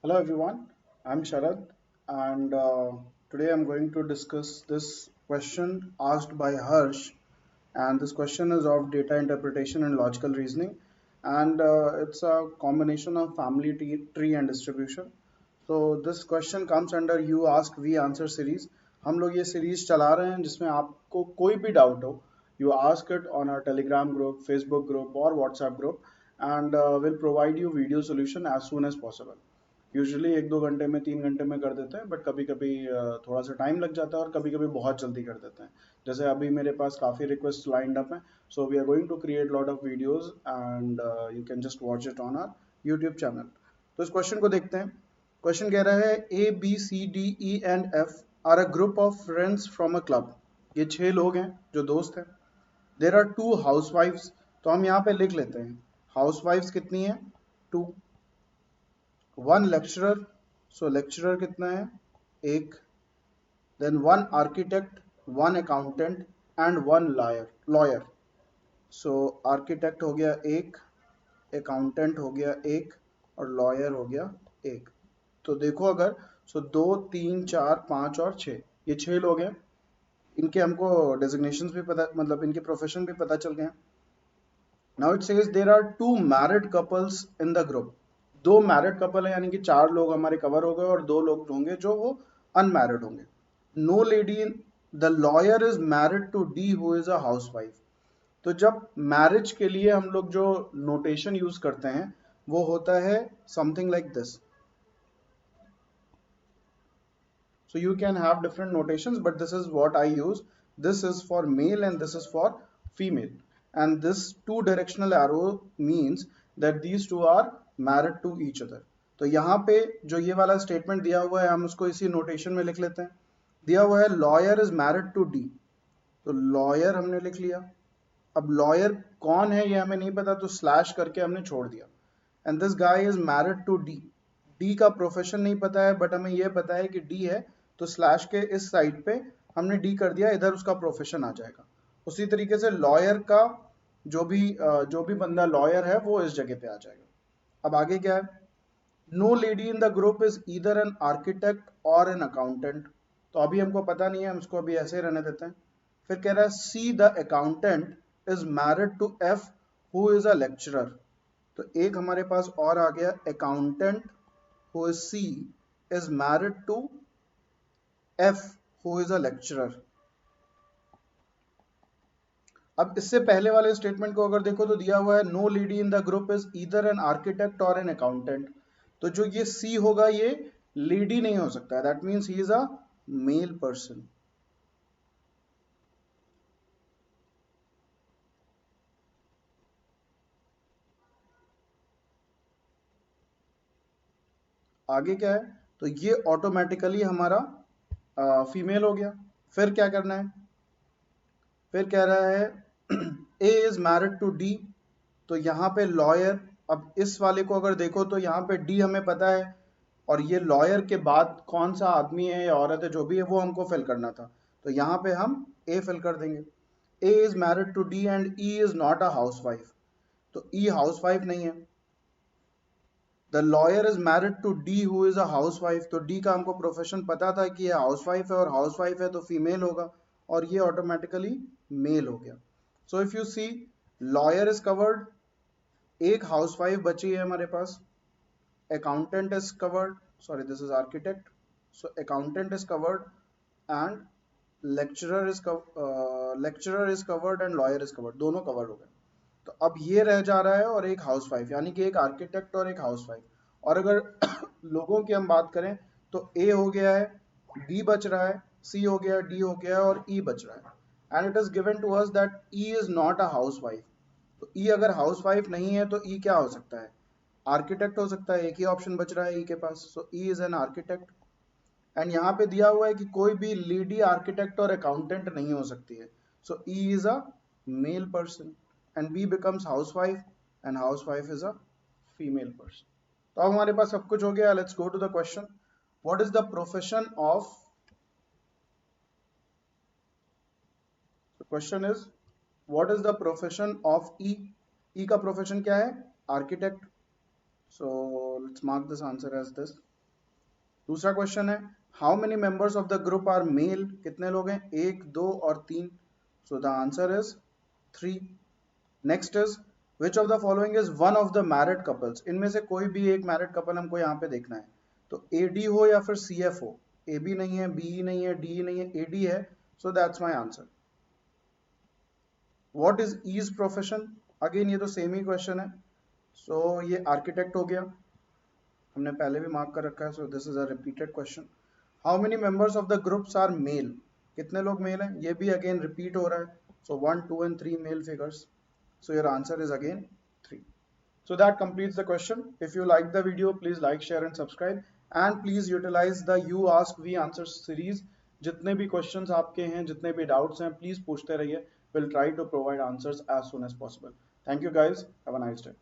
Hello everyone, I'm Sharad and today I'm going to discuss this question asked by Harsh, and this question is of data interpretation and logical reasoning, and it's a combination of family tree and distribution. So this question comes under you ask we answer series. हम लोग ये series चला रहे हैं जिसमें आपको कोई भी डाउट हो, you ask it on our Telegram group, Facebook group or WhatsApp group, and we'll provide you video solution as soon as possible. Usually 1-2 घंटे में 3 घंटे में कर देते हैं, बट कभी कभी थोड़ा सा टाइम लग जाता है और कभी कभी बहुत जल्दी कर देते हैं. जैसे अभी मेरे पास काफ़ी रिक्वेस्ट लाइंड अप हैं, so we are going to create lot of videos and you can just watch it on our YouTube channel. तो इस क्वेश्चन को देखते हैं. क्वेश्चन कह रहा है ABCDENF are a group of friends from a club. ये 6 लोग हैं जो दोस्त हैं. देर आर 2 हाउसवाइफ्स. तो हम यहाँ पे लिख लेते हैं हाउसवाइफ्स कितनी है, 2. 1 लेक्चरर, सो लेक्चरर कितना है, 1. Then 1 architect, 1 accountant and 1 lawyer. So architect हो गया 1, अकाउंटेंट हो गया 1 और लॉयर हो गया 1. तो देखो अगर, सो 2, 3, 4, 5 और 6, ये 6 लोग हैं. इनके हमको डेजिग्नेशंस भी पता, मतलब इनके प्रोफेशन भी पता चल गए हैं. Now it says there are 2 married couples in the group. 2 married couple है, यानी कि 4 लोग हमारे कवर हो गए और 2 लोग होंगे जो वो अनमैरिड होंगे. No lady in the lawyer is married to D who is a housewife. तो जब मैरिज के लिए हम लोग जो नोटेशन यूज करते हैं वो होता है something like this. So you can have different notations, but this is what I use. This is for male and this is for female. And this two directional arrow means that these two are married to each other. तो यहाँ पे जो ये वाला statement दिया हुआ है हम उसको इसी नोटेशन में लिख लेते हैं. दिया हुआ है lawyer is married to D. तो लॉयर हमने लिख लिया. अब लॉयर कौन है ये हमें नहीं पता, तो स्लैश करके हमने छोड़ दिया. And this guy is married to D. D का प्रोफेशन नहीं पता है, बट हमें ये पता है कि डी है, तो स्लैश के इस साइड पे हमने डी कर दिया, इधर उसका प्रोफेशन आ जाएगा. उसी तरीके से लॉयर का जो भी बंदा लॉयर है वो इस जगह पे आ जाएगा. अब आगे क्या है, no lady in the group is either an architect और एन अकाउंटेंट. तो अभी हमको पता नहीं है, हम इसको अभी ऐसे ही रहने देते हैं. फिर कह रहा है C the accountant is married to F who is a lecturer. तो एक हमारे पास और आ गया, accountant who is C is married to F who is a lecturer. अब इससे पहले वाले स्टेटमेंट को अगर देखो तो दिया हुआ है no lady in the group is either an architect और एन अकाउंटेंट. तो जो ये सी होगा ये लेडी नहीं हो सकता है, that means he is a male person. आगे क्या है, तो ये ऑटोमेटिकली हमारा फीमेल हो गया. फिर क्या करना है, फिर कह रहा है ए इज मैरिड टू डी. तो यहाँ पे लॉयर, अब इस वाले को अगर देखो तो यहाँ पे डी हमें पता है, और ये लॉयर के बाद कौन सा आदमी है या औरत है जो भी है वो हमको फिल करना था. तो यहाँ पे हम ए फिल कर देंगे. A is married to D and E is not a housewife. तो ई हाउसवाइफ नहीं है. The lawyer is married to D who is a housewife. तो डी का हमको प्रोफेशन पता था कि ये हाउसवाइफ है, और हाउसवाइफ है तो फीमेल होगा, और ये ऑटोमेटिकली मेल हो गया. So if you see, lawyer is covered, एक हाउसवाइफ बची है हमारे पास. Accountant is covered, sorry this is architect, so accountant is covered and lecturer is covered and lawyer is covered. दोनों कवर्ड हो गए. तो अब ये रह जा रहा है और एक हाउसवाइफ, यानी कि एक आर्किटेक्ट और एक हाउसवाइफ. और अगर लोगों की हम बात करें तो ए हो गया है, बी बच रहा है, सी हो गया, डी हो गया और ई बच रहा है. And it is given to us that E is not a housewife. तो ई अगर हाउसवाइफ नहीं है तो ई क्या हो सकता है, आर्किटेक्ट हो सकता है. एक ही ऑप्शन बच रहा है ई के पास, so E is an architect. And यहाँ पे दिया हुआ है कि कोई भी लेडी आर्किटेक्ट और अकाउंटेंट नहीं हो सकती है, so E is a male person and B becomes housewife and housewife is a female person. तो अब हमारे पास सब कुछ हो गया. Let's go to the question. What is the profession of, question is what is the profession of E. E का profession क्या है, architect. So let's mark this answer as this. दूसरा क्वेश्चन है how many members of the group are male, कितने लोग हैं, एक, दो और तीन. So the answer is 3. Next is which of the following is one of the married couples, इनमें से कोई भी एक मैरिड कपल हमको यहाँ पे देखना है. तो ए डी हो या फिर सी एफ हो. ए बी नहीं है, बी नहीं है, डी नहीं है, ए डी है. So that's my answer. What is E's profession, again ये तो सेम ही क्वेश्चन है. सो ये आर्किटेक्ट हो गया, हमने पहले भी मार्क कर रखा है. So this is a repeated question. How many members of the group are male, कितने लोग मेल हैं, ये भी अगेन रिपीट हो रहा है. So 1, 2 and 3 male figures. So your answer is again 3. So that completes the question. If you like the video, please like, share and subscribe. And please utilize the You Ask We Answer series. जितने भी questions आपके हैं, जितने भी doubts हैं, please पूछते रहिए. We'll try to provide answers as soon as possible. Thank you guys. Have a nice day.